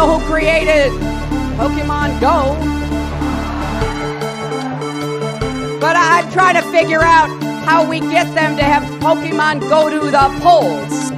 know who created Pokemon Go. But I'm trying to figure out how we get them to have Pokemon go to the polls.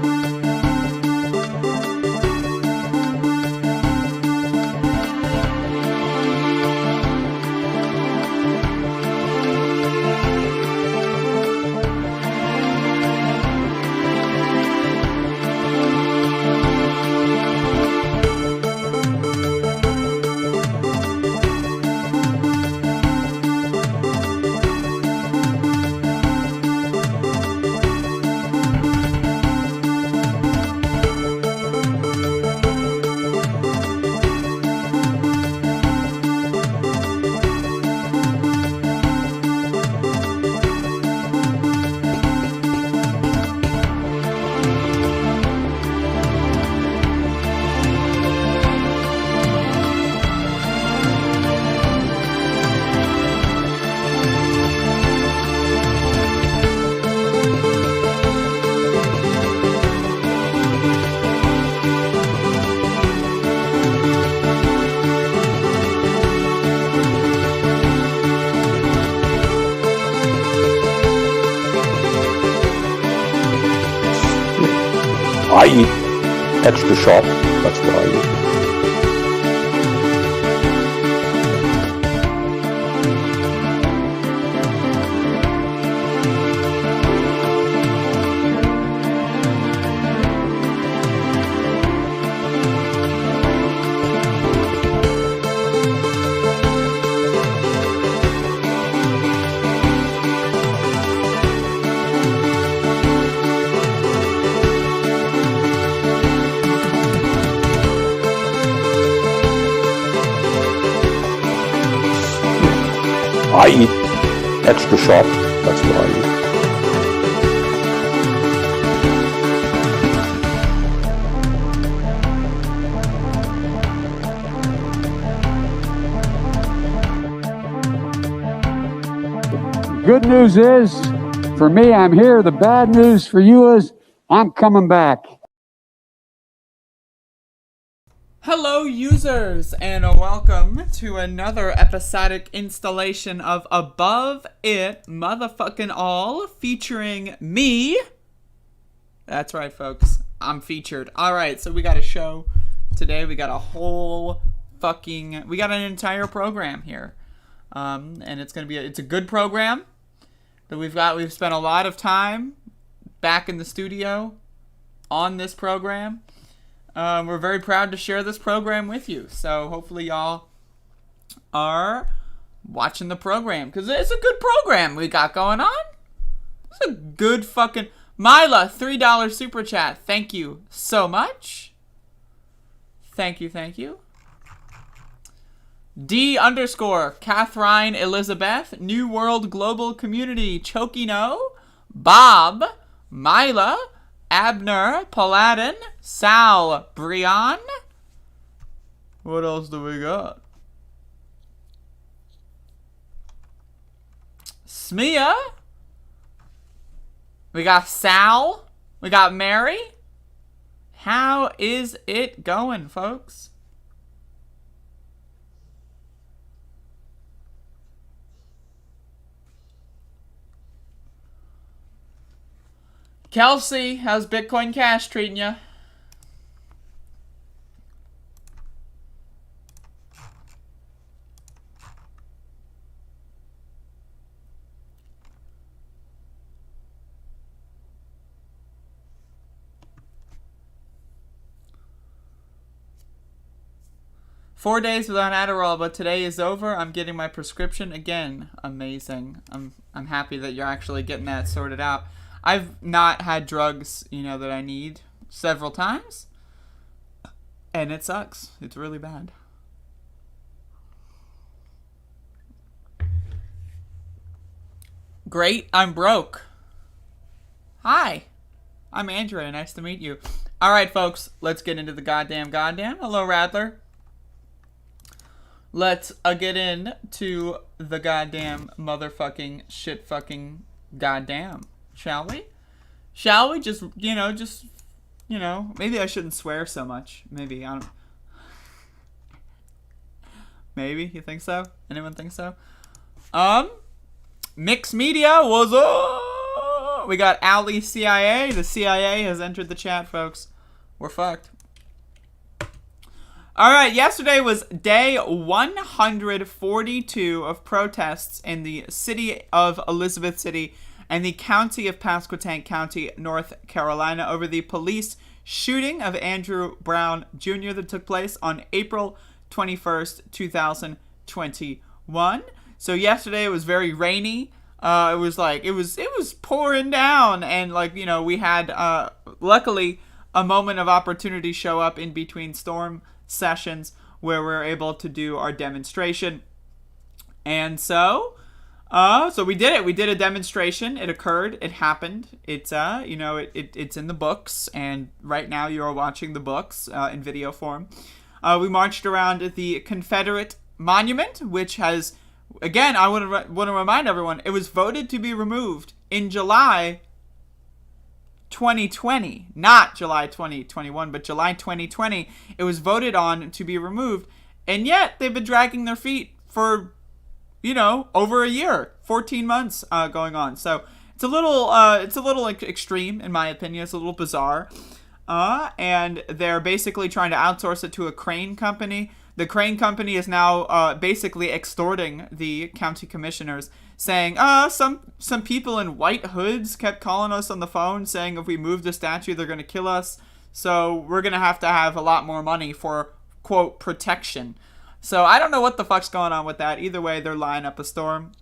I eat extra sharp. That's what I eat. I eat extra sharp. That's what I eat. Good news is, for me, I'm here. The bad news for you is, I'm coming back. Hello users, and welcome to another episodic installation of Above It Motherfucking All, featuring me. That's right, folks, I'm featured. Alright, so we got a show today. We got a whole fucking, we got an entire program here. And it's gonna be, it's a good program that we've spent a lot of time back in the studio on this program. We're very proud to share this program with you. So hopefully y'all are watching the program, because it's a good program we got going on. It's a good fucking... Mila, $3 super chat. Thank you so much. Thank you, thank you. D_ Catherine Elizabeth, New World Global Community, Chokino, Bob, Mila, Abner, Paladin, Sal, Brian. What else do we got? Smia. We got Sal. We got Mary. How is it going, folks? Kelsey, how's Bitcoin Cash treating you? Four days without Adderall, but today is over. I'm getting my prescription again. Amazing. I'm happy that you're actually getting that sorted out. I've not had drugs, that I need several times. And it sucks. It's really bad. Great, I'm broke. Hi, I'm Andrea. Nice to meet you. Alright, folks, let's get into the goddamn. Hello, Radler. Let's get into the goddamn motherfucking shit fucking goddamn. Shall we? Shall we? Maybe I shouldn't swear so much. Maybe, I don't... Maybe. You think so? Anyone think so? Mixed media was we got Ali CIA. The CIA has entered the chat, folks. We're fucked. Alright, yesterday was day 142 of protests in the city of Elizabeth City and the county of Pasquotank County, North Carolina, over the police shooting of Andrew Brown Jr. that took place on April 21st, 2021. So yesterday it was very rainy. It was pouring down, and we had luckily a moment of opportunity show up in between storm sessions where we were able to do our demonstration. And so we did it. We did a demonstration. It occurred. It happened. It's it's in the books, and right now you are watching the books in video form. We marched around the Confederate Monument, which has, again, I want to remind everyone, it was voted to be removed in July 2020, not July 2021, but July 2020. It was voted on to be removed, and yet they've been dragging their feet for, over a year, 14 months going on. So it's a little extreme, in my opinion. It's a little bizarre. And they're basically trying to outsource it to a crane company. The crane company is now basically extorting the county commissioners, saying, some people in white hoods kept calling us on the phone saying if we move the statue, they're going to kill us. So we're going to have a lot more money for, quote, protection. So I don't know what the fuck's going on with that. Either way, they're lying up a storm.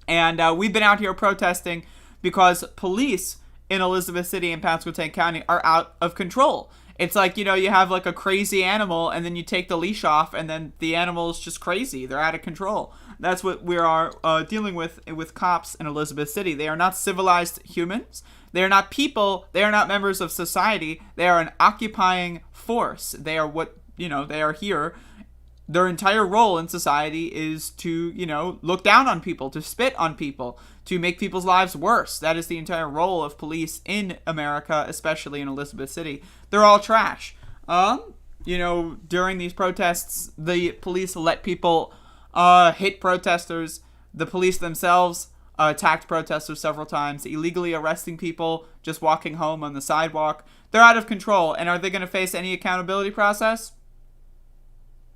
And we've been out here protesting because police in Elizabeth City and Pasquotank County are out of control. It's like, you have like a crazy animal and then you take the leash off and then the animal is just crazy. They're out of control. That's what we are dealing with cops in Elizabeth City. They are not civilized humans. They are not people. They are not members of society. They are an occupying force. They are they are here. Their entire role in society is to, look down on people, to spit on people, to make people's lives worse. That is the entire role of police in America, especially in Elizabeth City. They're all trash. During these protests, the police let people hit protesters. The police themselves attacked protesters several times, illegally arresting people just walking home on the sidewalk. They're out of control. And are they going to face any accountability process?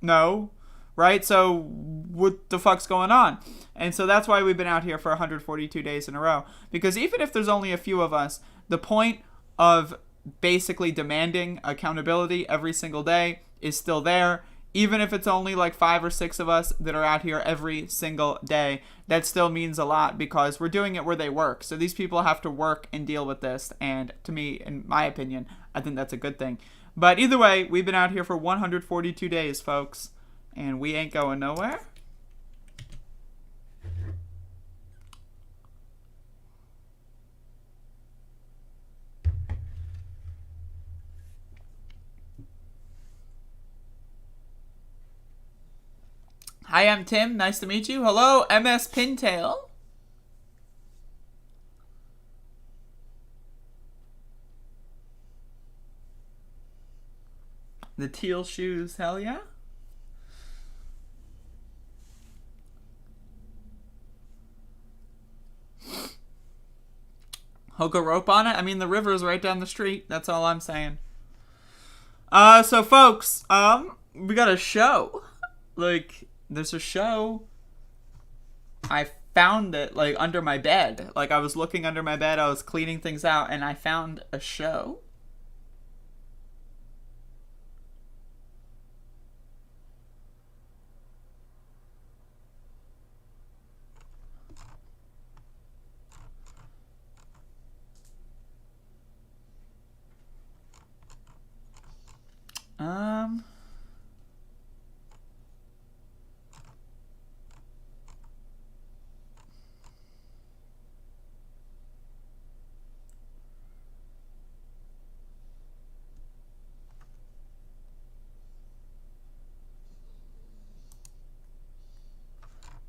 No, right? So what the fuck's going on? And so that's why we've been out here for 142 days in a row. Because even if there's only a few of us, the point of basically demanding accountability every single day is still there. Even if it's only like 5 or 6 of us that are out here every single day, that still means a lot because we're doing it where they work. So these people have to work and deal with this. And to me, in my opinion, I think that's a good thing. But either way, we've been out here for 142 days, folks, and we ain't going nowhere. Hi, I'm Tim. Nice to meet you. Hello, MS Pintail. The teal shoes, hell yeah. Hook a rope on it? I mean, the river's right down the street. That's all I'm saying. So folks, we got a show. There's a show. I found it, under my bed. I was looking under my bed, I was cleaning things out, and I found a show.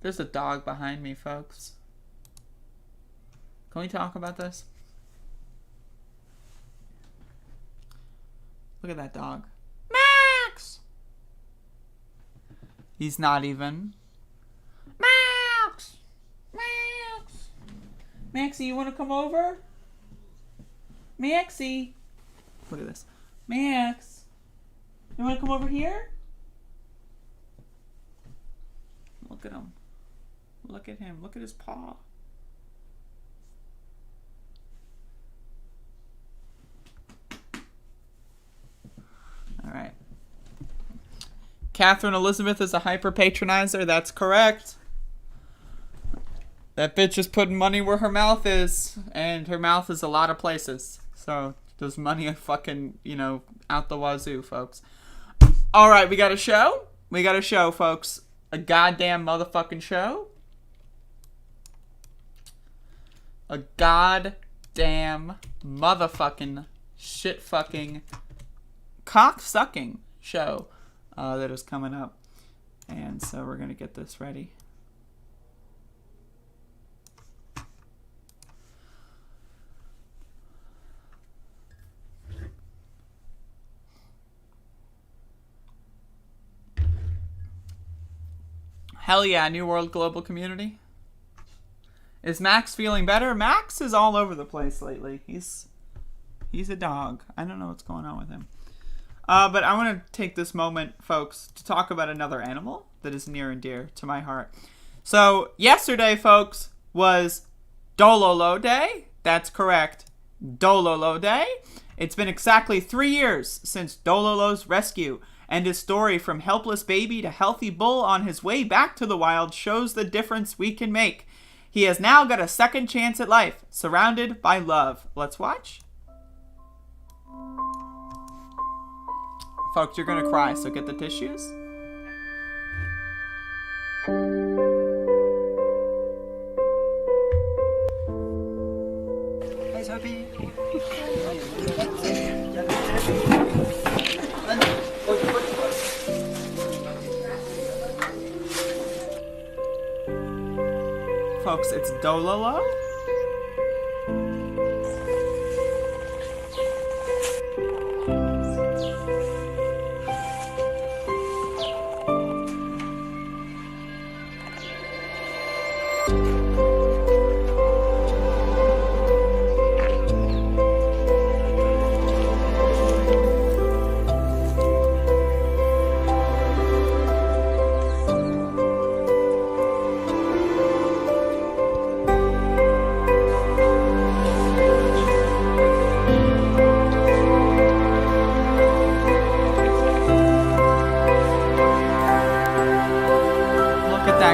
There's a dog behind me, folks. Can we talk about this? Look at that dog. Max! He's not even. Max! Max! Maxie, you want to come over? Maxie! Look at this. Max! You want to come over here? Look at him. Look at him. Look at his paw. All right. Catherine Elizabeth is a hyper patronizer. That's correct. That bitch is putting money where her mouth is, and her mouth is a lot of places. So there's money fucking, out the wazoo, folks. All right, we got a show. We got a show, folks. A goddamn motherfucking show. A goddamn motherfucking shit fucking cock sucking show that is coming up. And so we're going to get this ready. Hell yeah, New World Global Community. Is Max feeling better? Max is all over the place lately. He's a dog. I don't know what's going on with him. But I want to take this moment, folks, to talk about another animal that is near and dear to my heart. So, yesterday, folks, was Dololo Day. That's correct. Dololo Day. It's been exactly 3 years since Dololo's rescue, and his story from helpless baby to healthy bull on his way back to the wild shows the difference we can make. He has now got a second chance at life, surrounded by love. Let's watch. Folks, you're gonna cry, so get the tissues. Hey, Sophie. Folks, it's Dololo.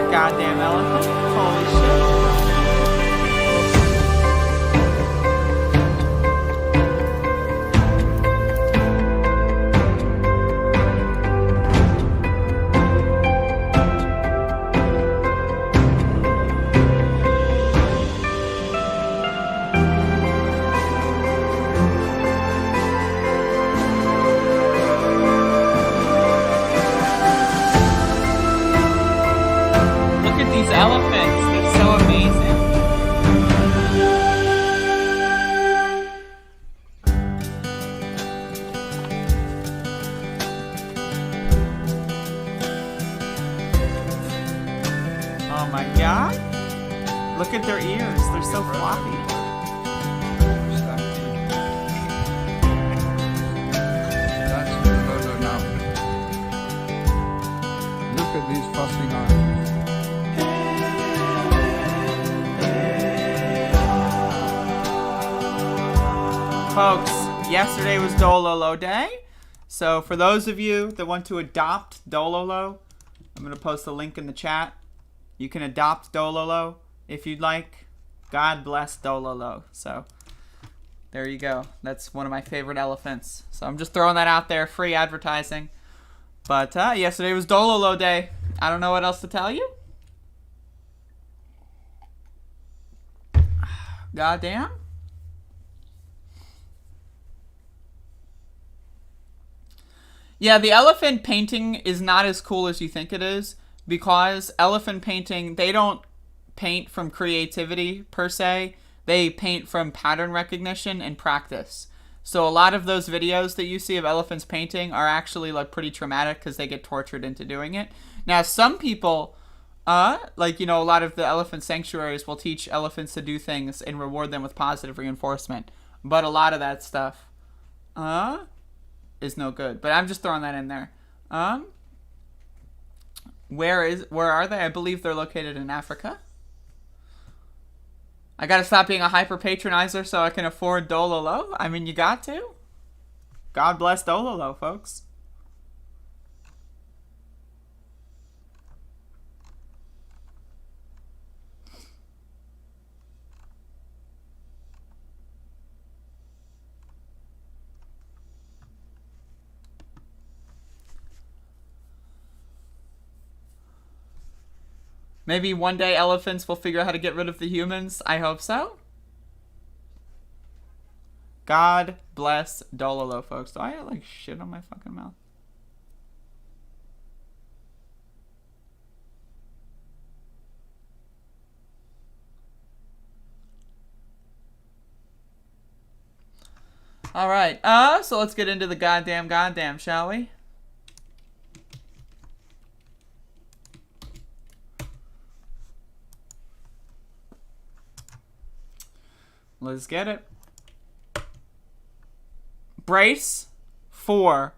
Goddamn elephant. Holy these elephants, they're so amazing. Oh my god. Look at their ears, they're so floppy. That's the photo now. Look at these fussing eyes. Folks, yesterday was Dololo Day. So for those of you that want to adopt Dololo, I'm going to post a link in the chat. You can adopt Dololo if you'd like. God bless Dololo. So there you go. That's one of my favorite elephants. So I'm just throwing that out there, free advertising. But yesterday was Dololo Day. I don't know what else to tell you. Goddamn. Yeah, the elephant painting is not as cool as you think it is, because elephant painting, they don't paint from creativity per se. They paint from pattern recognition and practice. So a lot of those videos that you see of elephants painting are actually like pretty traumatic because they get tortured into doing it. Now, some people, like, you know, a lot of the elephant sanctuaries will teach elephants to do things and reward them with positive reinforcement. But a lot of that stuff, is no good. But I'm just throwing that in there. Where are they? I believe they're located in Africa. I gotta stop being a hyper patronizer so I can afford Dololo. I mean, you got to. God bless Dololo, folks. Maybe one day elephants will figure out how to get rid of the humans. I hope so. God bless Dololo, folks. Do I have, like, shit on my fucking mouth? Alright, so let's get into the goddamn, shall we? Let's get it. Brace for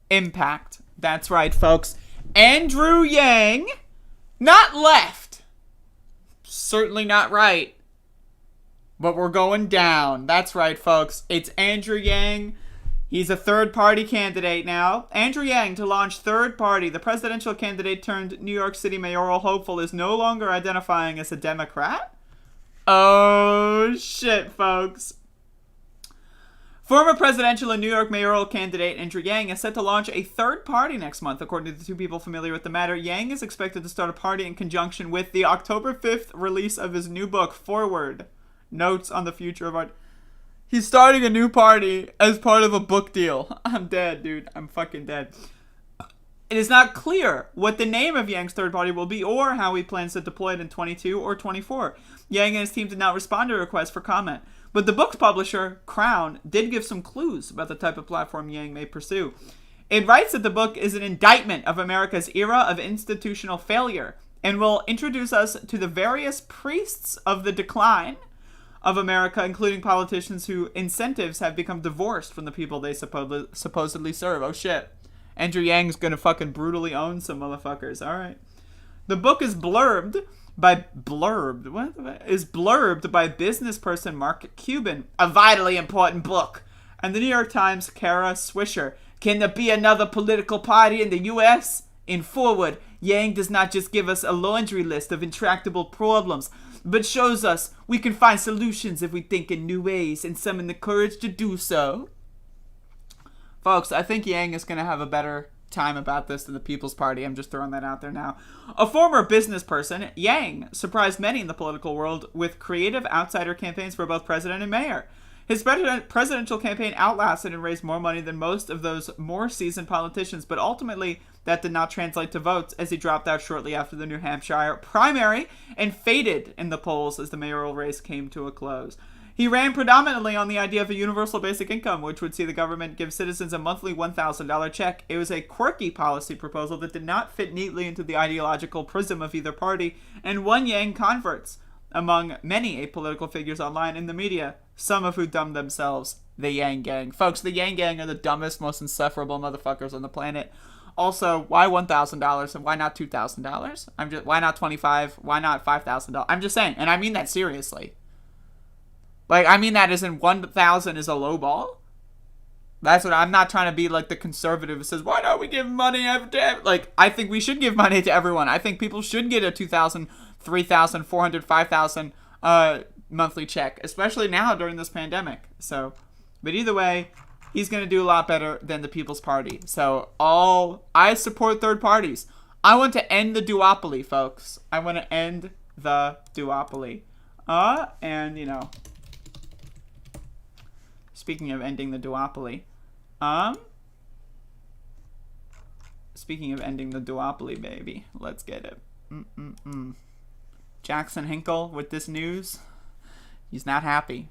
impact. That's right, folks. Andrew Yang, not left. Certainly not right. But we're going down. That's right, folks. It's Andrew Yang. He's a third-party candidate now. Andrew Yang to launch third party. The presidential candidate turned New York City mayoral hopeful is no longer identifying as a Democrat. Oh, shit, folks. Former presidential and New York mayoral candidate Andrew Yang is set to launch a third party next month, according to the two people familiar with the matter. Yang is expected to start a party in conjunction with the October 5th release of his new book, Forward, Notes on the Future of Art. He's starting a new party as part of a book deal. I'm dead, dude. I'm fucking dead. It is not clear what the name of Yang's third party will be or how he plans to deploy it in 22 or 24. Yang and his team did not respond to requests for comment. But the book's publisher, Crown, did give some clues about the type of platform Yang may pursue. It writes that the book is an indictment of America's era of institutional failure and will introduce us to the various priests of the decline of America, including politicians whose incentives have become divorced from the people they supposedly serve. Oh, shit. Andrew Yang's gonna fucking brutally own some motherfuckers. All right. The book is blurbed by business person Mark Cuban, a vitally important book, and the New York Times' Kara Swisher. Can there be another political party in the U.S.? In Forward, Yang does not just give us a laundry list of intractable problems, but shows us we can find solutions if we think in new ways and summon the courage to do so. Folks, I think Yang is going to have a better time about this than the People's Party. I'm just throwing that out there now. A former business person, Yang surprised many in the political world with creative outsider campaigns for both president and mayor. His presidential campaign outlasted and raised more money than most of those more seasoned politicians, but ultimately that did not translate to votes as he dropped out shortly after the New Hampshire primary and faded in the polls as the mayoral race came to a close. He ran predominantly on the idea of a universal basic income, which would see the government give citizens a monthly $1,000 check. It was a quirky policy proposal that did not fit neatly into the ideological prism of either party, and won Yang converts among many apolitical figures online and the media, some of who dumbed themselves the Yang Gang. Folks, the Yang Gang are the dumbest, most insufferable motherfuckers on the planet. Also, why $1,000 and why not $2,000? Why not $25,000? Why not $5,000? I'm just saying, and I mean that seriously. Like, I mean that as in 1,000 is a low ball. That's what I'm not trying to be like the conservative who says, why don't we give money to like, I think we should give money to everyone. I think people should get a $2,000, $3,000, $400, $5,000 monthly check, especially now during this pandemic. So, but either way, he's going to do a lot better than the People's Party. So, I support third parties. I want to end the duopoly, folks. I want to end the duopoly. And, you know, speaking of ending the duopoly, baby, let's get it. Jackson Hinkle with this news. He's not happy.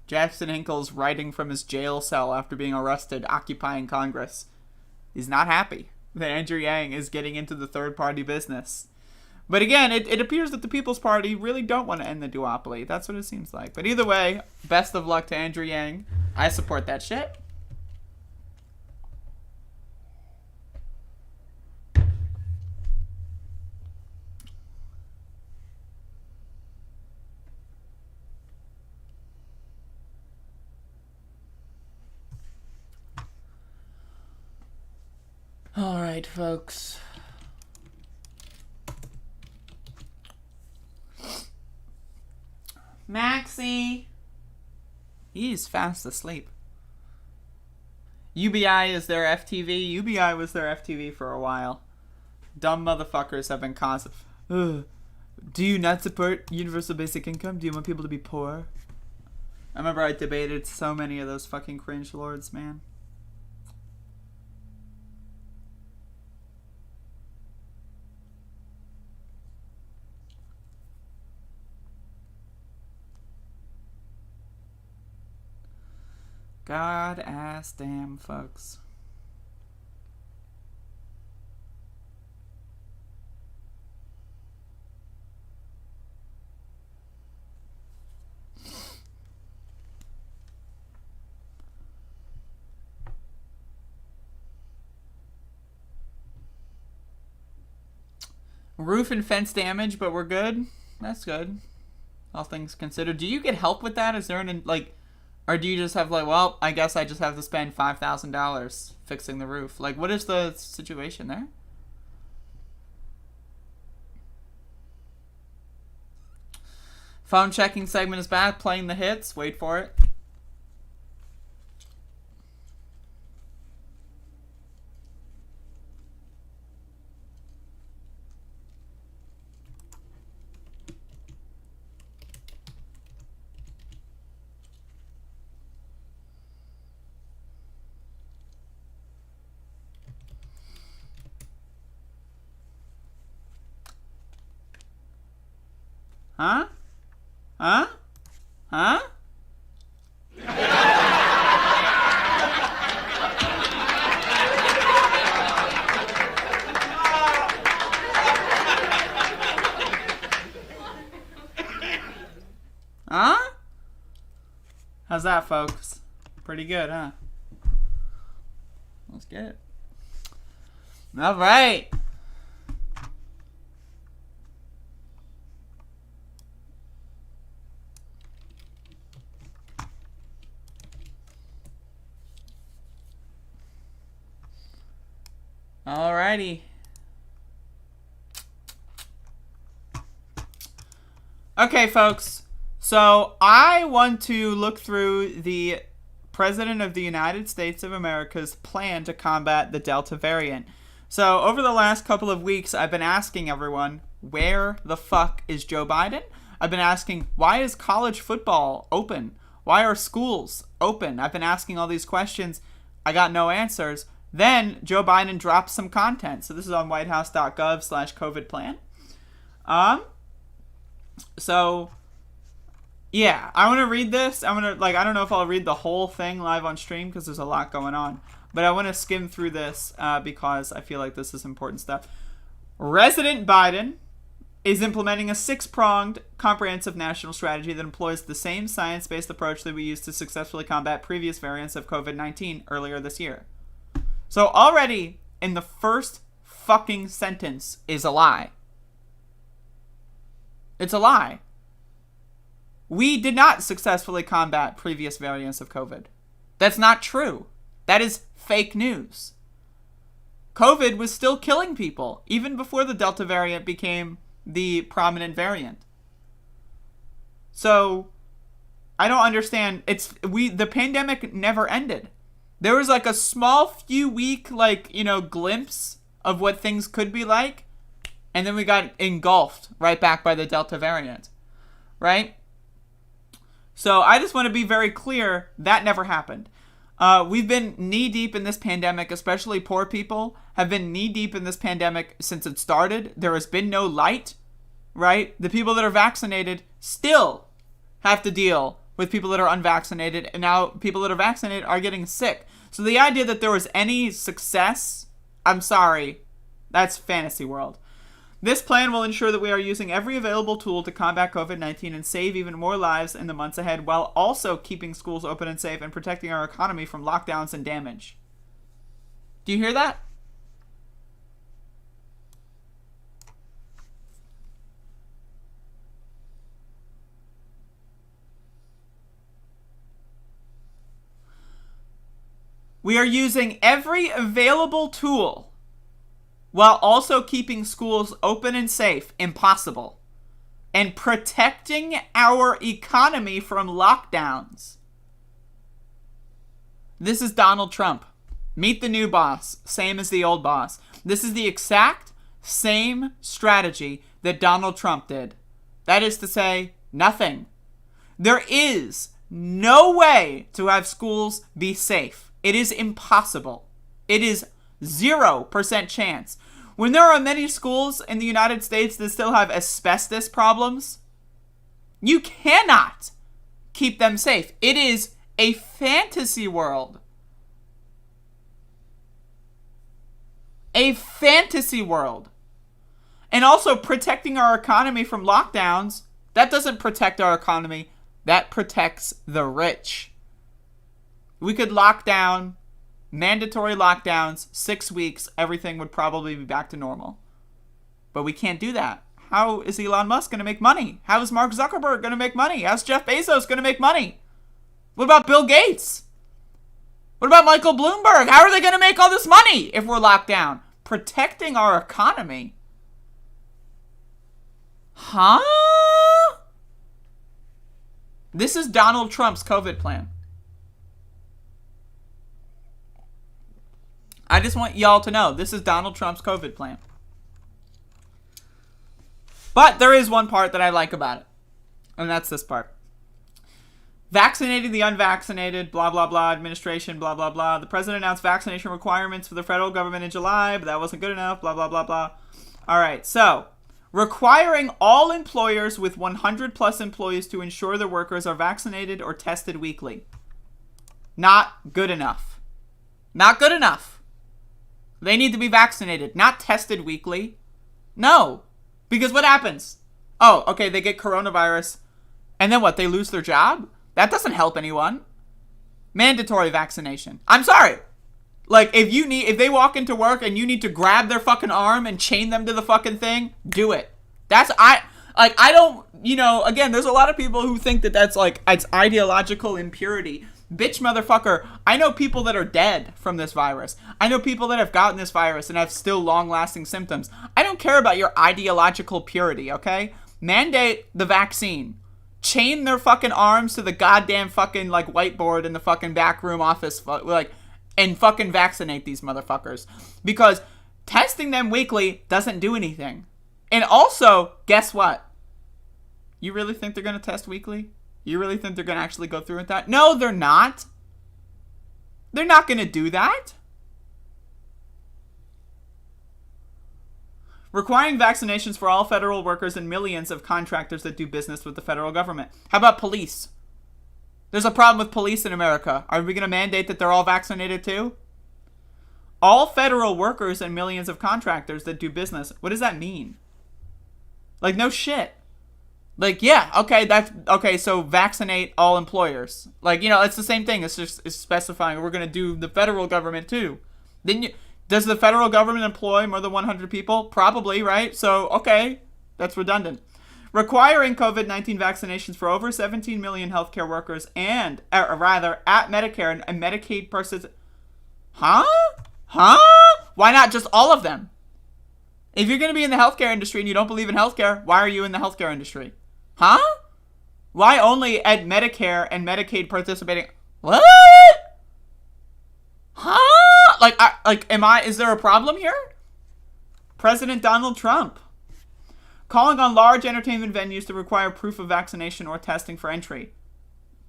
Jackson Hinkle's writing from his jail cell after being arrested, occupying Congress. He's not happy. that Andrew Yang is getting into the third-party business. But again, it appears that the People's Party really don't want to end the duopoly. That's what it seems like. But either way, best of luck to Andrew Yang. I support that shit. All right, folks. Maxie. He's fast asleep. UBI is their FTV. UBI was their FTV for a while. Dumb motherfuckers have been causing. Do you not support universal basic income? Do you want people to be poor? I remember I debated so many of those fucking cringe lords, man. God ass damn, folks. Roof and fence damage, but we're good. That's good. All things considered. Do you get help with that? Is there an, like... Or do you just have like, well, I guess I just have to spend $5,000 fixing the roof? Like, what is the situation there? Phone checking segment is back. Playing the hits. Wait for it. Huh? Huh? Huh? Huh? How's that, folks? Pretty good, huh? Let's get it. All right. Alrighty. Okay, folks. So I want to look through the President of the United States of America's plan to combat the Delta variant. So over the last couple of weeks, I've been asking everyone, where the fuck is Joe Biden? I've been asking, why is college football open? Why are schools open? I've been asking all these questions. I got no answers. Then Joe Biden drops some content. So this is on whitehouse.gov/COVID plan. So yeah, I want to read this. I don't know if I'll read the whole thing live on stream because there's a lot going on, but I want to skim through this because I feel like this is important stuff. President Biden is implementing a 6-pronged comprehensive national strategy that employs the same science-based approach that we used to successfully combat previous variants of COVID-19 earlier this year. So already in the first fucking sentence is a lie. It's a lie. We did not successfully combat previous variants of COVID. That's not true. That is fake news. COVID was still killing people even before the Delta variant became the prominent variant. So I don't understand. The pandemic never ended. There was like a small few week glimpse of what things could be like, and then we got engulfed right back by the Delta variant, right? So I just want to be very clear, that never happened. We've been knee-deep in this pandemic, especially poor people have been knee-deep in this pandemic since it started. There has been no light, right? The people that are vaccinated still have to deal with people that are unvaccinated, and now people that are vaccinated are getting sick. So the idea that there was any success I'm sorry. That's fantasy world. This plan will ensure that we are using every available tool to combat COVID-19 and save even more lives in the months ahead, while also keeping schools open and safe and protecting our economy from lockdowns and damage. Do you hear that? We are using every available tool while also keeping schools open and safe, impossible, and protecting our economy from lockdowns. This is Donald Trump. Meet the new boss, same as the old boss. This is the exact same strategy that Donald Trump did. That is to say, nothing. There is no way to have schools be safe. It is impossible. It is 0% chance. When there are many schools in the United States that still have asbestos problems, you cannot keep them safe. It is a fantasy world. A fantasy world. And also protecting our economy from lockdowns, that doesn't protect our economy. That protects the rich. We could lock down, mandatory lockdowns, 6 weeks, everything would probably be back to normal. But we can't do that. How is Elon Musk going to make money? How is Mark Zuckerberg going to make money? How's Jeff Bezos going to make money? What about Bill Gates? What about Michael Bloomberg? How are they going to make all this money if we're locked down? Protecting our economy. Huh? This is Donald Trump's COVID plan. I just want y'all to know, this is Donald Trump's COVID plan. But there is one part that I like about it. And that's this part. Vaccinating the unvaccinated, blah, blah, blah, administration, blah, blah, blah. The president announced vaccination requirements for the federal government in July, but that wasn't good enough, blah, blah, blah, blah. All right, so requiring all employers with 100 plus employees to ensure their workers are vaccinated or tested weekly. Not good enough. Not good enough. They need to be vaccinated, not tested weekly. No. Because what happens? Oh, okay, they get coronavirus. And then what? They lose their job? That doesn't help anyone. Mandatory vaccination. I'm sorry. Like, if they walk into work and you need to grab their fucking arm and chain them to the fucking thing, do it. I don't, again, there's a lot of people who think that that's like, it's ideological impurity. Bitch motherfucker, I know people that are dead from this virus. I know people that have gotten this virus and have still long-lasting symptoms. I don't care about your ideological purity, okay? Mandate the vaccine. Chain their fucking arms to the goddamn fucking, like, whiteboard in the fucking back room office, and fucking vaccinate these motherfuckers. Because testing them weekly doesn't do anything. And also, guess what? You really think they're going to test weekly? You really think they're going to actually go through with that? No, they're not. They're not going to do that. Requiring vaccinations for all federal workers and millions of contractors that do business with the federal government. How about police? There's a problem with police in America. Are we going to mandate that they're all vaccinated too? All federal workers and millions of contractors that do business. What does that mean? Like, no shit. Like, yeah, okay, so vaccinate all employers. Like, it's the same thing. It's specifying we're going to do the federal government too. Does the federal government employ more than 100 people? Probably, right? So, okay, that's redundant. Requiring COVID-19 vaccinations for over 17 million healthcare workers and, rather, at Medicare and Medicaid persons. Huh? Why not just all of them? If you're going to be in the healthcare industry and you don't believe in healthcare, why are you in the healthcare industry? Huh? Why only at Medicare and Medicaid participating? What? Huh? Is there a problem here? President Donald Trump. Calling on large entertainment venues to require proof of vaccination or testing for entry.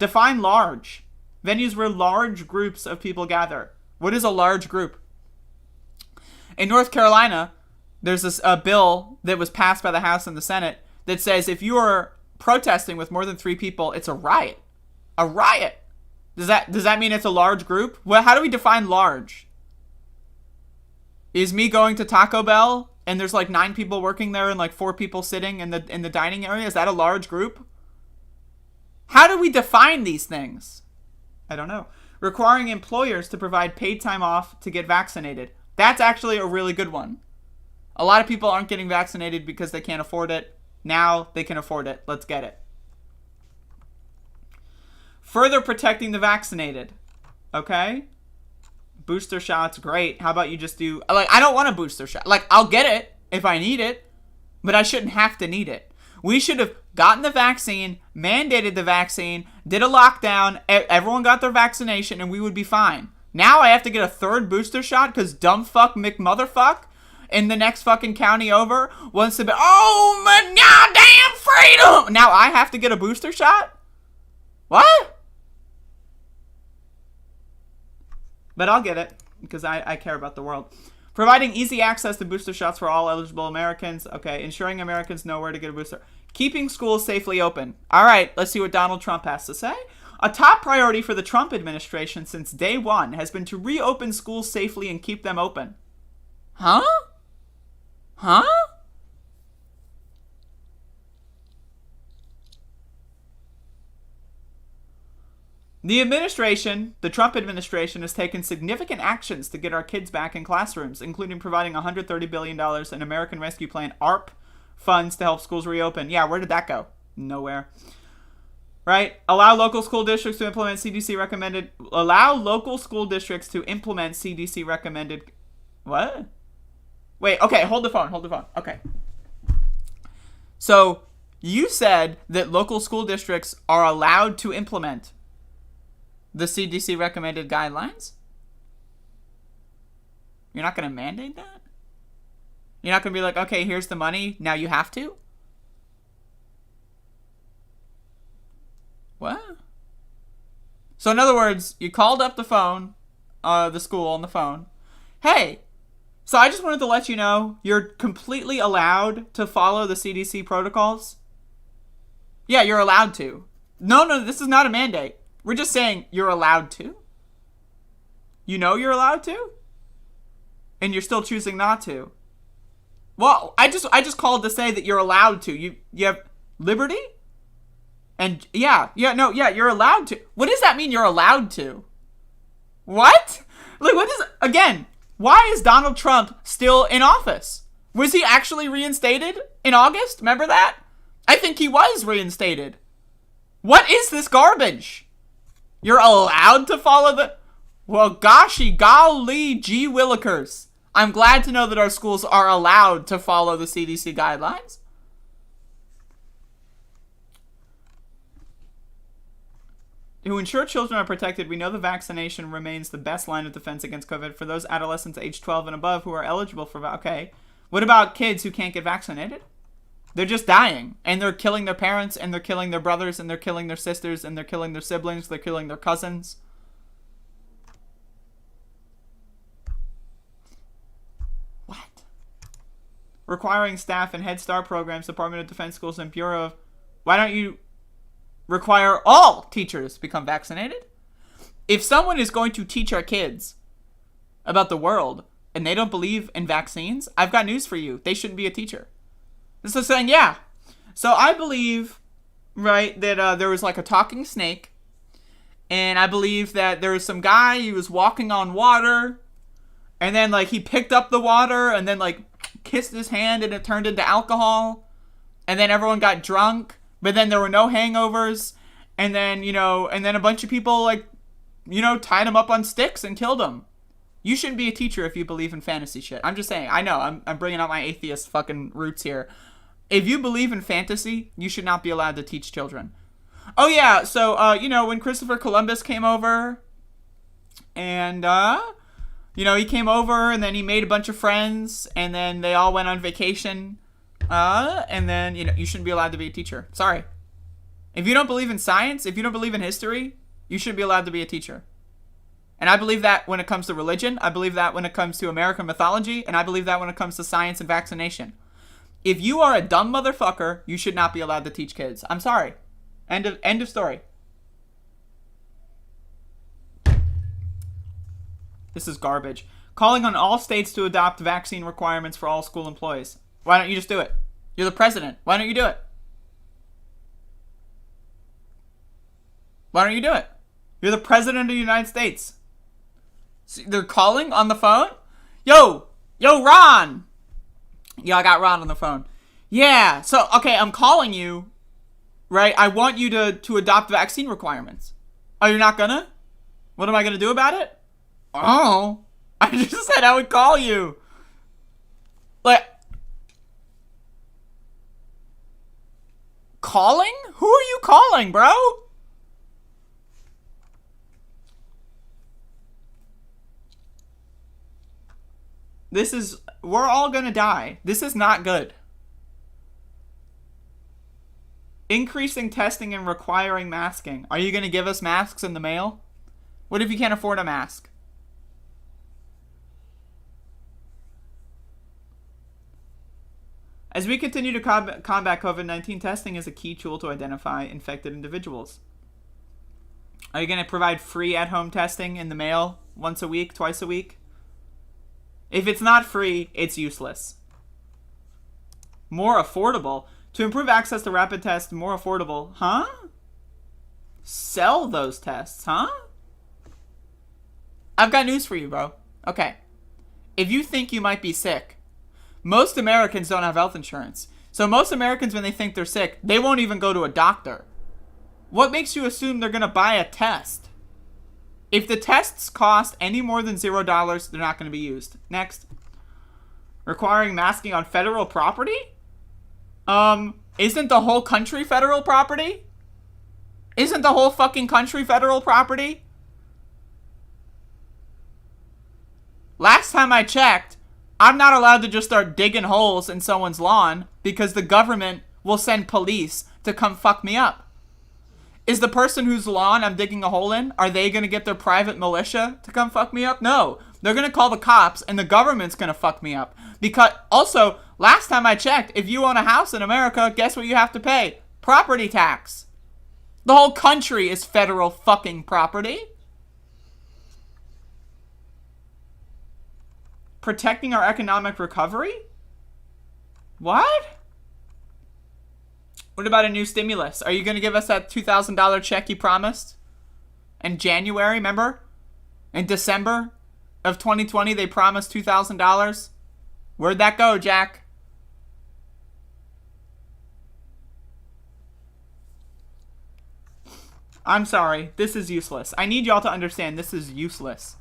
Define large. Venues where large groups of people gather. What is a large group? In North Carolina, there's a bill that was passed by the House and the Senate that says if you are protesting with more than 3 people, it's a riot. A riot. Does that mean it's a large group? Well, how do we define large? Is me going to Taco Bell and there's like 9 people working there and like 4 people sitting in the dining area? Is that a large group? How do we define these things? I don't know. Requiring employers to provide paid time off to get vaccinated. That's actually a really good one. A lot of people aren't getting vaccinated because they can't afford it. Now they can afford it. Let's get it. Further protecting the vaccinated. Okay? Booster shots, great. How about you just do... Like, I don't want a booster shot. Like, I'll get it if I need it, but I shouldn't have to need it. We should have gotten the vaccine, mandated the vaccine, did a lockdown, everyone got their vaccination, and we would be fine. Now I have to get a 3rd booster shot because dumb fuck McMotherfuck in the next fucking county over wants to be, oh my goddamn freedom! Now I have to get a booster shot? What? But I'll get it because I care about the world. Providing easy access to booster shots for all eligible Americans. Okay, ensuring Americans know where to get a booster. Keeping schools safely open. All right, let's see what Donald Trump has to say. A top priority for the Trump administration since day one has been to reopen schools safely and keep them open. Huh? Huh? The Trump administration, has taken significant actions to get our kids back in classrooms, including providing $130 billion in American Rescue Plan ARP funds to help schools reopen. Yeah, where did that go? Nowhere. Right? Allow local school districts to implement CDC recommended... What? Wait, okay, hold the phone. Okay. So, you said that local school districts are allowed to implement the CDC recommended guidelines? You're not going to mandate that? You're not going to be like, okay, here's the money, now you have to? What? So in other words, you called up the phone, the school on the phone. Hey, so I just wanted to let you know you're completely allowed to follow the CDC protocols. Yeah, you're allowed to. No, this is not a mandate. We're just saying you're allowed to. You know you're allowed to? And you're still choosing not to. Well, I just called to say that you're allowed to. You have liberty? And you're allowed to. What does that mean you're allowed to? What? Like, what is... Again, why is Donald Trump still in office? Was he actually reinstated in August? Remember that? I think he was reinstated. What is this garbage? You're allowed to follow the... Well, goshy, golly, gee willikers. I'm glad to know that our schools are allowed to follow the CDC guidelines. To ensure children are protected, we know the vaccination remains the best line of defense against COVID for those adolescents age 12 and above who are eligible for... Okay. What about kids who can't get vaccinated? They're just dying, and they're killing their parents, and they're killing their brothers, and they're killing their sisters, and they're killing their siblings, they're killing their cousins. What? Requiring staff in Head Start programs, Department of Defense schools, and Bureau of... Why don't you require all teachers to become vaccinated? If someone is going to teach our kids about the world, and they don't believe in vaccines, I've got news for you. They shouldn't be a teacher. This is saying, yeah. So I believe, right, that there was like a talking snake. And I believe that there was some guy, he was walking on water. And then like he picked up the water and then like kissed his hand and it turned into alcohol. And then everyone got drunk. But then there were no hangovers. And then, and then a bunch of people like, tied him up on sticks and killed him. You shouldn't be a teacher if you believe in fantasy shit. I'm just saying. I know. I'm bringing out my atheist fucking roots here. If you believe in fantasy, you should not be allowed to teach children. Oh, yeah. So, when Christopher Columbus came over and, he came over and then he made a bunch of friends and then they all went on vacation. And then, you shouldn't be allowed to be a teacher. Sorry. If you don't believe in science, if you don't believe in history, you shouldn't be allowed to be a teacher. And I believe that when it comes to religion, I believe that when it comes to American mythology, and I believe that when it comes to science and vaccination. If you are a dumb motherfucker, you should not be allowed to teach kids. I'm sorry. End of story. This is garbage. calling on all states to adopt vaccine requirements for all school employees. Why don't you just do it? You're the president. Why don't you do it? Why don't you do it? You're the president of the United States. So they're calling on the phone? Yo, Ron. Yo, I got Ron on the phone. Yeah, so, okay, I'm calling you, right? I want you to adopt vaccine requirements. Oh, you're not gonna? What am I gonna do about it? Oh, I just said I would call you. Like, calling? Who are you calling, bro? We're all gonna die. This is not good. Increasing testing and requiring masking. Are you gonna give us masks in the mail? What if you can't afford a mask? As we continue to combat COVID-19, testing is a key tool to identify infected individuals. Are you going to provide free at-home testing in the mail once a week, twice a week? If it's not free, it's useless. More affordable. To improve access to rapid tests, more affordable. Huh? Sell those tests, huh? I've got news for you, bro. Okay. If you think you might be sick, most Americans don't have health insurance. So most Americans, when they think they're sick, they won't even go to a doctor. What makes you assume they're going to buy a test? If the tests cost any more than $0, they're not going to be used. Next. Requiring masking on federal property? Isn't the whole country federal property? Isn't the whole fucking country federal property? Last time I checked, I'm not allowed to just start digging holes in someone's lawn because the government will send police to come fuck me up. Is the person whose lawn I'm digging a hole in, are they going to get their private militia to come fuck me up? No. They're going to call the cops and the government's going to fuck me up. Because, also, last time I checked, if you own a house in America, guess what you have to pay? Property tax. The whole country is federal fucking property. Protecting our economic recovery? What? What about a new stimulus? Are you going to give us that $2,000 check you promised? In January, remember? In December of 2020, they promised $2,000. Where'd that go, Jack? I'm sorry. This is useless. I need y'all to understand this is useless.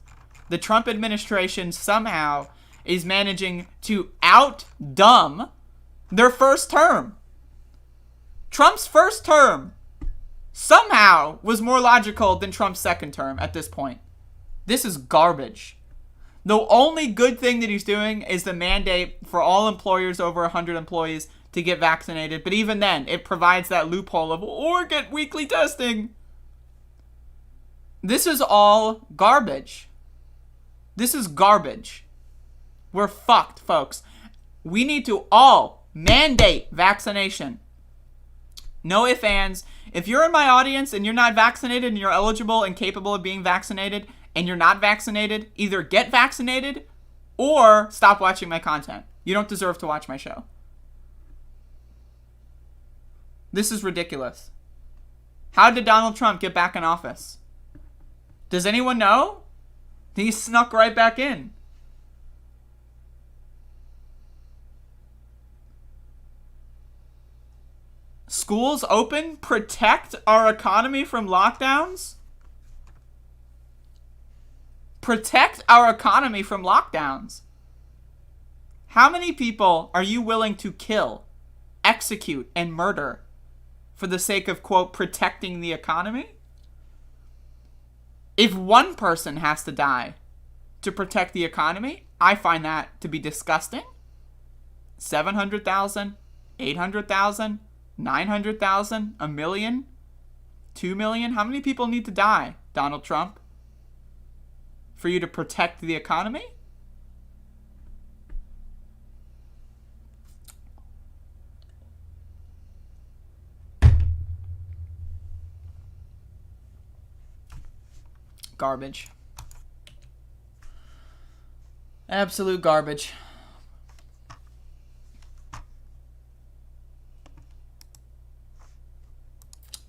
The Trump administration somehow is managing to out-dumb their first term. Trump's first term somehow was more logical than Trump's second term at this point. This is garbage. The only good thing that he's doing is the mandate for all employers over 100 employees to get vaccinated. But even then, it provides that loophole of, or get weekly testing. This is all garbage. This is garbage. We're fucked, folks. We need to all mandate vaccination. No ifs, ands. If you're in my audience and you're not vaccinated and you're eligible and capable of being vaccinated and you're not vaccinated, either get vaccinated or stop watching my content. You don't deserve to watch my show. This is ridiculous. How did Donald Trump get back in office? Does anyone know? He snuck right back in. Schools open? Protect our economy from lockdowns? Protect our economy from lockdowns. How many people are you willing to kill, execute, and murder for the sake of, quote, protecting the economy? If one person has to die to protect the economy, I find that to be disgusting. 700,000, 800,000, 900,000, a million, 2 million. How many people need to die, Donald Trump, for you to protect the economy? Garbage. Absolute garbage.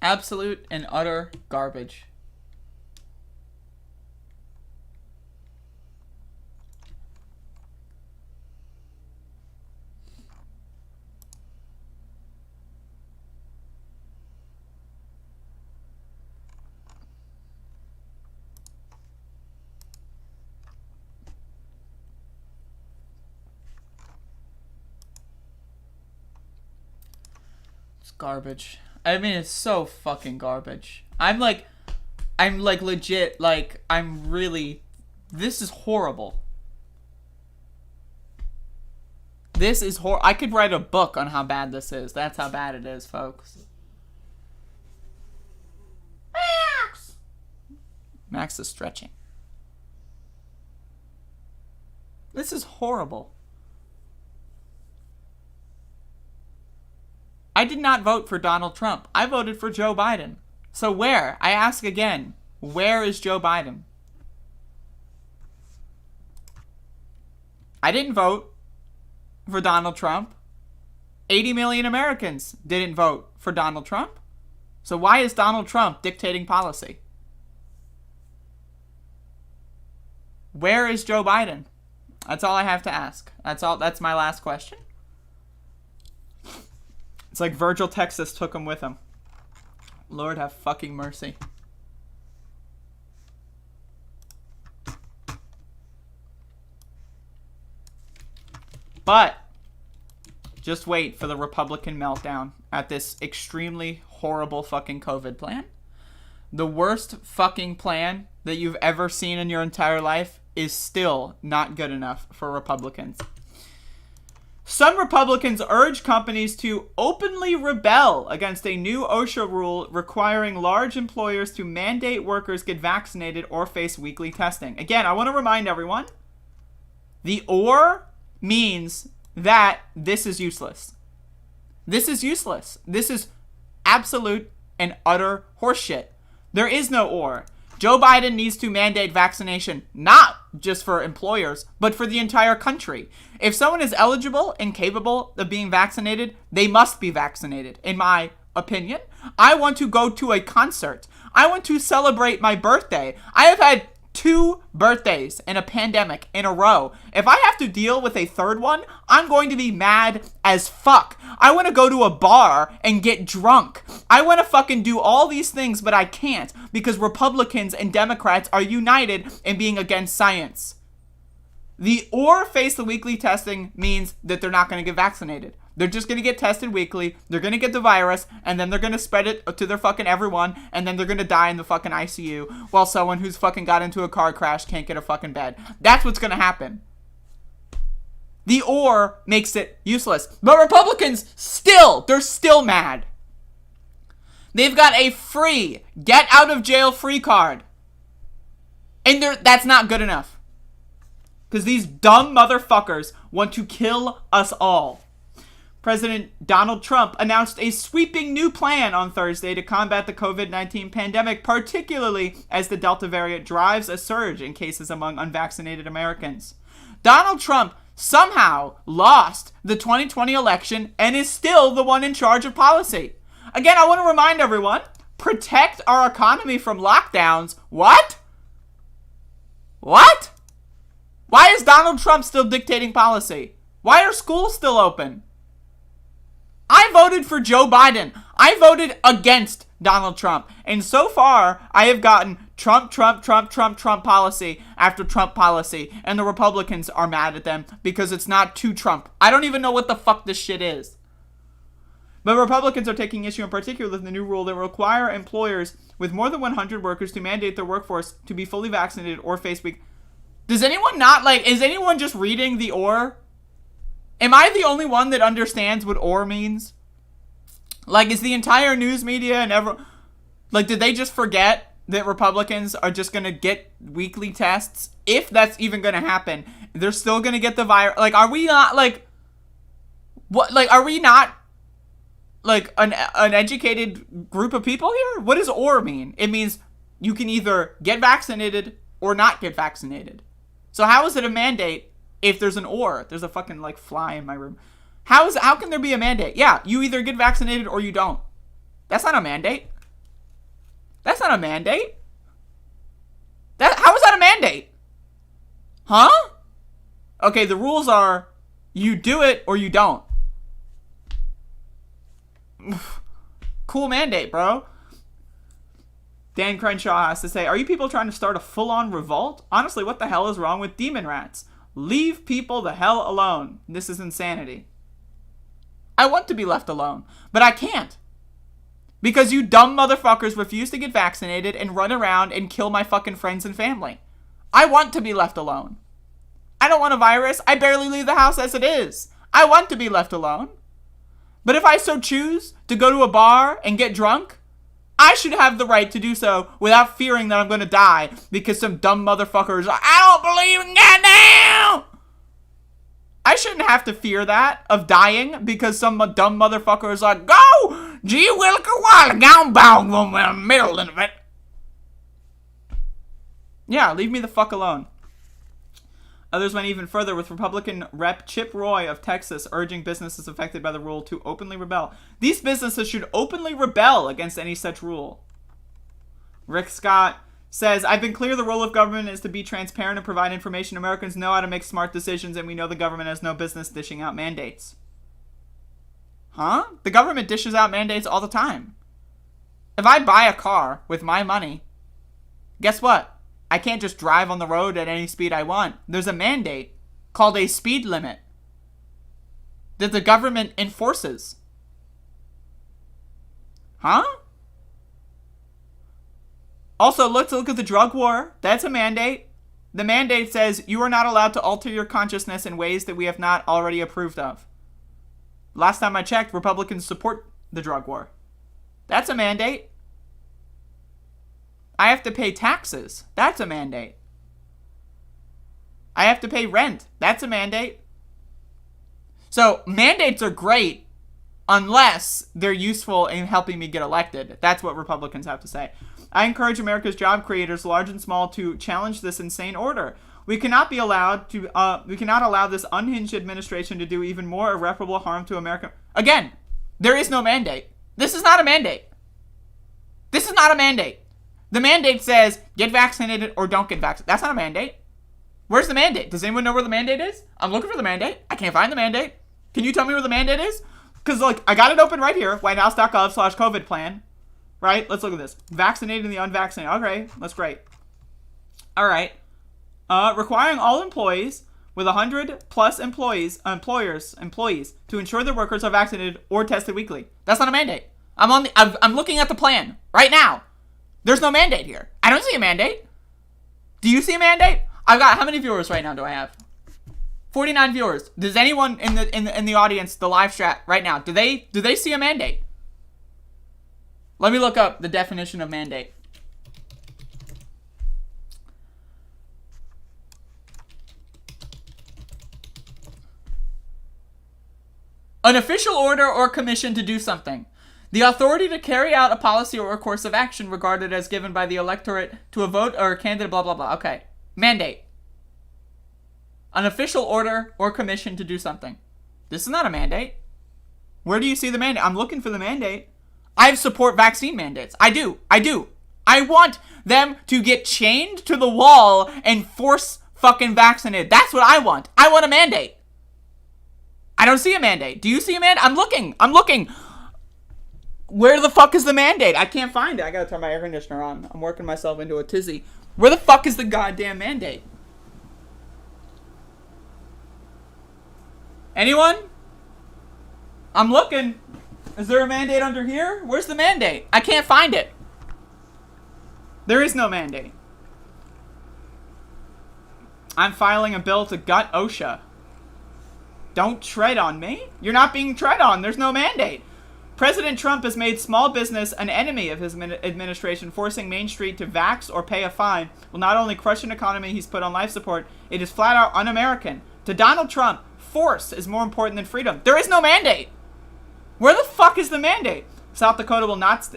Absolute and utter garbage. It's garbage. I mean, it's so fucking garbage. I'm like legit, like, I'm really, this is horrible. This is I could write a book on how bad this is. That's how bad it is, folks. Max is stretching. This is horrible. I did not vote for Donald Trump. I voted for Joe Biden. So where? I ask again, where is Joe Biden? I didn't vote for Donald Trump. 80 million Americans didn't vote for Donald Trump. So why is Donald Trump dictating policy? Where is Joe Biden? That's all I have to ask. That's my last question. It's like Virgil, Texas took him with him. Lord have fucking mercy. But just wait for the Republican meltdown at this extremely horrible fucking COVID plan. The worst fucking plan that you've ever seen in your entire life is still not good enough for Republicans. Some Republicans urge companies to openly rebel against a new OSHA rule requiring large employers to mandate workers get vaccinated or face weekly testing. Again, I want to remind everyone, the or means that this is useless. This is useless. This is absolute and utter horseshit. There is no or. Joe Biden needs to mandate vaccination, not just for employers, but for the entire country. If someone is eligible and capable of being vaccinated, they must be vaccinated, in my opinion. I want to go to a concert. I want to celebrate my birthday. I have had 2 birthdays in a pandemic in a row. If I have to deal with a third one, I'm going to be mad as fuck. I want to go to a bar and get drunk. I want to fucking do all these things, but I can't because Republicans and Democrats are united in being against science. The or face the weekly testing means that they're not going to get vaccinated. They're just going to get tested weekly. They're going to get the virus, and then they're going to spread it to their fucking everyone, and then they're going to die in the fucking ICU while someone who's fucking got into a car crash can't get a fucking bed. That's what's going to happen. The or makes it useless. But Republicans they're still mad. They've got a free, get out of jail free card. And that's not good enough. Because these dumb motherfuckers want to kill us all. President Donald Trump announced a sweeping new plan on Thursday to combat the COVID-19 pandemic, particularly as the Delta variant drives a surge in cases among unvaccinated Americans. Donald Trump somehow lost the 2020 election and is still the one in charge of policy. Again, I want to remind everyone, protect our economy from lockdowns. What? What? Why is Donald Trump still dictating policy? Why are schools still open? I voted for Joe Biden. I voted against Donald Trump. And so far, I have gotten Trump policy after Trump policy. And the Republicans are mad at them because it's not to Trump. I don't even know what the fuck this shit is. But Republicans are taking issue in particular with the new rule that will require employers with more than 100 workers to mandate their workforce to be fully vaccinated or face week. Does anyone is anyone just reading the or? Am I the only one that understands what or means? Like, is the entire news media and did they just forget that Republicans are just going to get weekly tests? If that's even going to happen, they're still going to get the virus. Like, are we not, are we not, an educated group of people here? What does or mean? It means you can either get vaccinated or not get vaccinated. So how is it a mandate if there's an or. There's a fucking, like, fly in my room. How can there be a mandate? Yeah, you either get vaccinated or you don't. That's not a mandate. That's not a mandate. How is that a mandate? Huh? Okay, the rules are you do it or you don't. Cool mandate, bro. Dan Crenshaw has to say, are you people trying to start a full-on revolt? Honestly, what the hell is wrong with demon rats? Leave people the hell alone. This is insanity. I want to be left alone, but I can't. Because you dumb motherfuckers refuse to get vaccinated and run around and kill my fucking friends and family. I want to be left alone. I don't want a virus. I barely leave the house as it is. I want to be left alone. But if I so choose to go to a bar and get drunk, I should have the right to do so without fearing that I'm going to die because some dumb motherfuckers are, I don't believe in goddamn. I shouldn't have to fear that, of dying, because some dumb motherfucker is like, go! Gee willikers, while gone bound in the middle of it. Yeah, leave me the fuck alone. Others went even further, with Republican Rep. Chip Roy of Texas urging businesses affected by the rule to openly rebel. These businesses should openly rebel against any such rule. Rick Scott says, I've been clear the role of government is to be transparent and provide information. Americans know how to make smart decisions, and we know the government has no business dishing out mandates. Huh? The government dishes out mandates all the time. If I buy a car with my money, guess what? I can't just drive on the road at any speed I want. There's a mandate called a speed limit that the government enforces. Huh? Also, let's look at the drug war. That's a mandate. The mandate says you are not allowed to alter your consciousness in ways that we have not already approved of. Last time I checked, Republicans support the drug war. That's a mandate. I have to pay taxes. That's a mandate. I have to pay rent. That's a mandate. So mandates are great unless they're useful in helping me get elected. That's what Republicans have to say. I encourage America's job creators, large and small, to challenge this insane order. We cannot allow this unhinged administration to do even more irreparable harm to America. Again, there is no mandate. This is not a mandate. This is not a mandate. The mandate says, get vaccinated or don't get vaccinated. That's not a mandate. Where's the mandate? Does anyone know where the mandate is? I'm looking for the mandate. I can't find the mandate. Can you tell me where the mandate is? Because, like, I got it open right here. WhiteHouse.gov/COVID plan. Right? Let's look at this. Vaccinated and the unvaccinated. Okay, that's great. All right. Requiring all employees with 100 plus employees to ensure their workers are vaccinated or tested weekly. That's not a mandate. I'm looking at the plan right now. There's no mandate here. I don't see a mandate. Do you see a mandate? I've got, how many viewers right now do I have? 49 viewers. Does anyone in the audience, the live chat right now, do they see a mandate? Let me look up the definition of mandate. An official order or commission to do something. The authority to carry out a policy or a course of action regarded as given by the electorate to a vote or a candidate, blah, blah, blah. Okay. Mandate. An official order or commission to do something. This is not a mandate. Where do you see the mandate? I'm looking for the mandate. I support vaccine mandates. I do. I want them to get chained to the wall and force fucking vaccinated. That's what I want. I want a mandate. I don't see a mandate. Do you see a mandate? I'm looking. Where the fuck is the mandate? I can't find it. I gotta turn my air conditioner on. I'm working myself into a tizzy. Where the fuck is the goddamn mandate? Anyone? I'm looking. Is there a mandate under here? Where's the mandate? I can't find it. There is no mandate. I'm filing a bill to gut OSHA. Don't tread on me. You're not being tread on. There's no mandate. President Trump has made small business an enemy of his administration. Forcing Main Street to vax or pay a fine will not only crush an economy he's put on life support, it is flat out un-American. To Donald Trump, force is more important than freedom. There is no mandate. Where the fuck is the mandate? South Dakota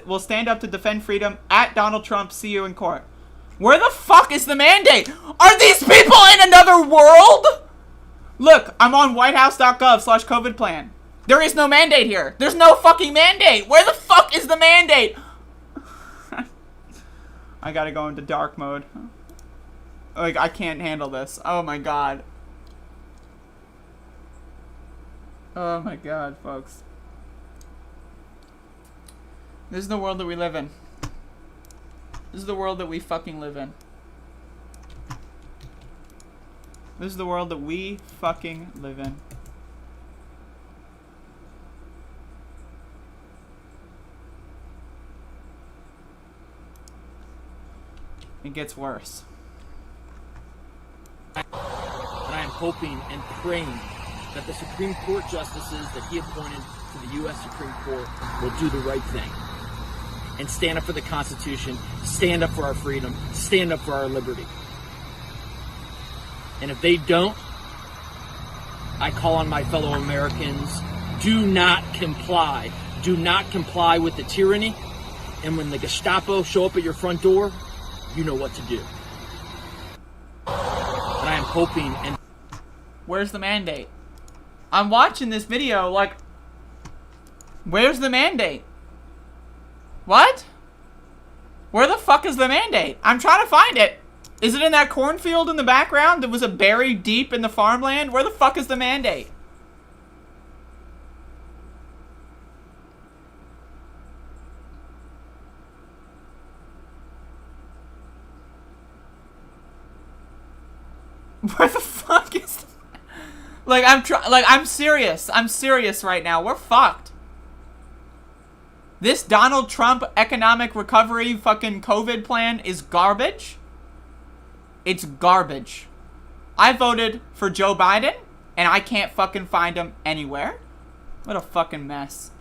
will stand up to defend freedom at Donald Trump. See you in court. Where the fuck is the mandate? Are these people in another world? Look, I'm on whitehouse.gov/COVID plan. There is no mandate here. There's no fucking mandate. Where the fuck is the mandate? I gotta go into dark mode. Like, I can't handle this. Oh my god. Oh my god, folks. This is the world that we live in. This is the world that we fucking live in. This is the world that we fucking live in. It gets worse. And I am hoping and praying that the Supreme Court justices that he appointed to the U.S. Supreme Court will do the right thing and stand up for the Constitution, stand up for our freedom, stand up for our liberty. And if they don't, I call on my fellow Americans, do not comply. Do not comply with the tyranny. And when the Gestapo show up at your front door, you know what to do. And I am hoping and... Where's the mandate? I'm watching this video like... Where's the mandate? What? Where the fuck is the mandate? I'm trying to find it. Is it in that cornfield in the background that was buried deep in the farmland? Where the fuck is the mandate? Where the fuck is... Like, I'm serious. I'm serious right now. We're fucked. This Donald Trump economic recovery fucking COVID plan is garbage. It's garbage. I voted for Joe Biden, and I can't fucking find him anywhere. What a fucking mess.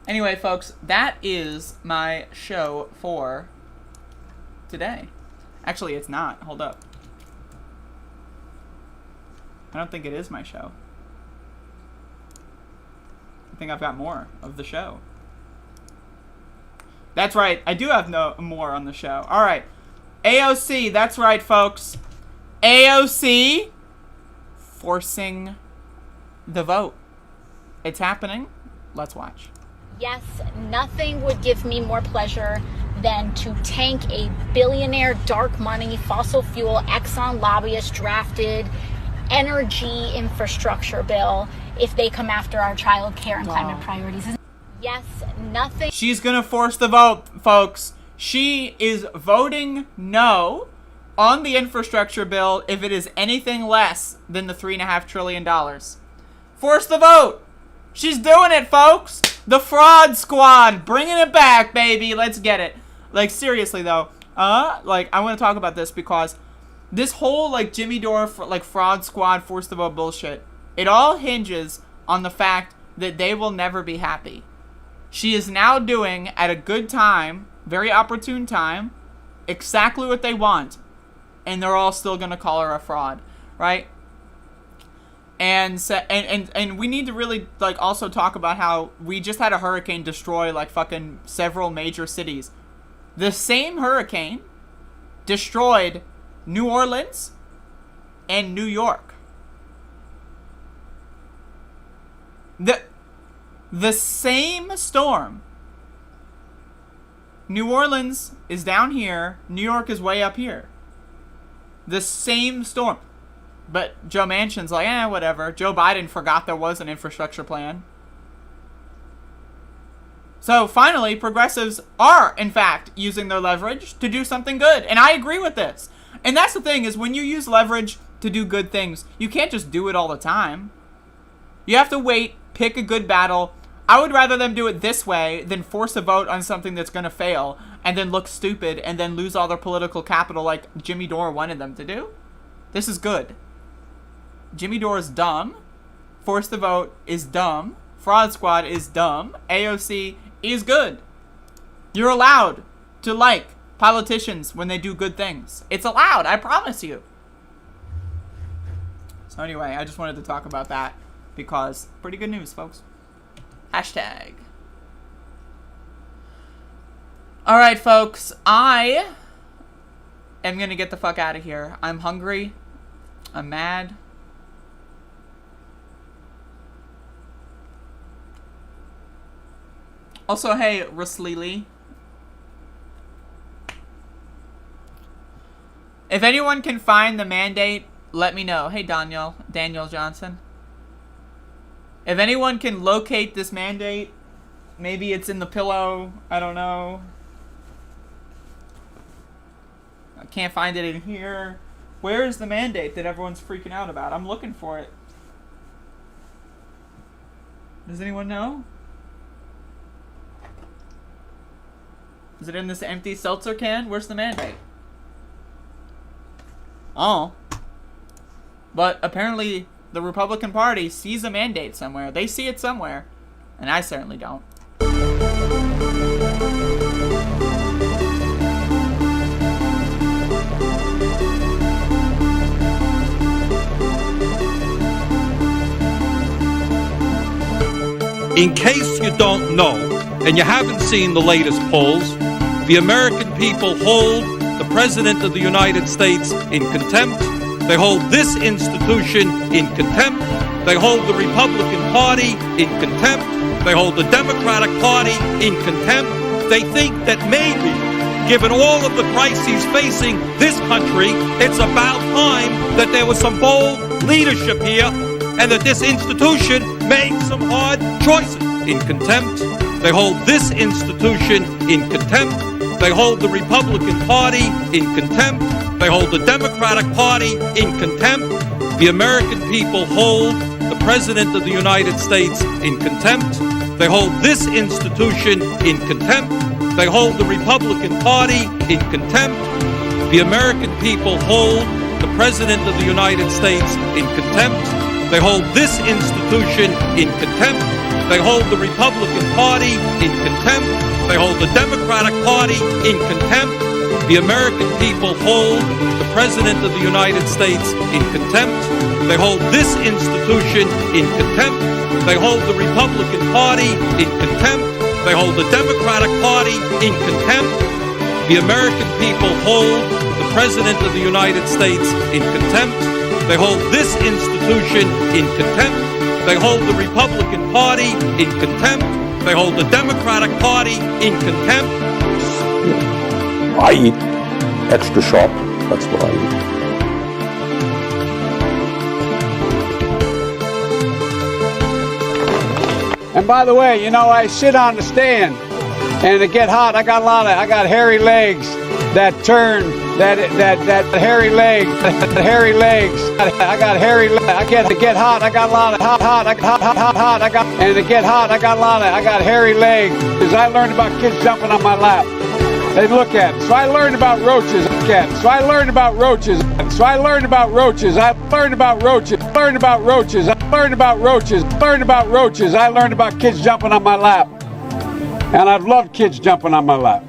Anyway, folks, that is my show for today. Actually, it's not. Hold up. I don't think it is my show. I think I've got more of the show. That's right. I do have more on the show. All right. AOC. That's right, folks. AOC forcing the vote. It's happening. Let's watch. Yes, nothing would give me more pleasure than to tank a billionaire, dark money, fossil fuel, Exxon lobbyist drafted energy infrastructure bill if they come after our child care and climate priorities. Yes, nothing. She's gonna force the vote, folks. She is voting no on the infrastructure bill if it is anything less than the $3.5 trillion. Force the vote. She's doing it, folks. The fraud squad, bringing it back, baby. Let's get it. Like, seriously though, like, I want to talk about this because this whole, like, Jimmy Dore, like, fraud squad, force the vote bullshit, it all hinges on the fact that they will never be happy. She is now doing, at a good time, very opportune time, exactly what they want, and they're all still gonna call her a fraud, right? And we need to really, like, also talk about how we just had a hurricane destroy, like, fucking several major cities. The same hurricane destroyed New Orleans and New York. The same storm. New Orleans is down here. New York is way up here. The same storm. But Joe Manchin's like, whatever. Joe Biden forgot there was an infrastructure plan. So finally, progressives are, in fact, using their leverage to do something good. And I agree with this. And that's the thing, is when you use leverage to do good things, you can't just do it all the time. You have to wait, pick a good battle. I would rather them do it this way than force a vote on something that's going to fail and then look stupid and then lose all their political capital like Jimmy Dore wanted them to do. This is good. Jimmy Dore is dumb. Force the vote is dumb. Fraud Squad is dumb. AOC is good. You're allowed to like politicians when they do good things. It's allowed, I promise you. So anyway, I just wanted to talk about that because pretty good news, folks. Hashtag. Alright, folks. I am going to get the fuck out of here. I'm hungry. I'm mad. Also, hey, Ruslili. If anyone can find the mandate, let me know. Hey, Daniel Johnson. If anyone can locate this mandate, maybe it's in the pillow. I don't know. I can't find it in here. Where is the mandate that everyone's freaking out about? I'm looking for it. Does anyone know? Is it in this empty seltzer can? Where's the mandate? Oh. But apparently the Republican Party sees a mandate somewhere. They see it somewhere. And I certainly don't. In case you don't know, and you haven't seen the latest polls, the American people hold the President of the United States in contempt. They hold this institution in contempt. They hold the Republican Party in contempt. They hold the Democratic Party in contempt. They think that maybe, given all of the crises facing this country, it's about time that there was some bold leadership here and that this institution made some hard choices. In contempt. They hold this institution in contempt. They hold the Republican Party in contempt. They hold the Democratic Party in contempt. The American people hold the President of the United States in contempt. They hold this institution in contempt. They hold the Republican Party in contempt. The American people hold the President of the United States in contempt. They hold this institution in contempt. They hold the Republican Party in contempt. They hold the Democratic Party in contempt. The American people hold the President of the United States in contempt. They hold this institution in contempt. They hold the Republican Party in contempt. They hold the Democratic Party in contempt. The American people hold the President of the United States in contempt. They hold this institution in contempt. They hold the Republican Party in contempt. They hold the Democratic Party in contempt. I eat extra sharp. That's what I eat. And by the way, you know, I sit on the stand and it get hot. I got hairy legs that turn, that hairy legs, hairy legs. I got hairy legs. I get hot. I got a lot of hot. I got, and to get hot, I got hairy legs. Because I learned about kids jumping on my lap. They look at it. So I learned about roaches. So I learned about roaches. So I learned about roaches. I learned about roaches. Learned about roaches. I learned about roaches. Learned about roaches. I learned about kids jumping on my lap. And I've loved kids jumping on my lap.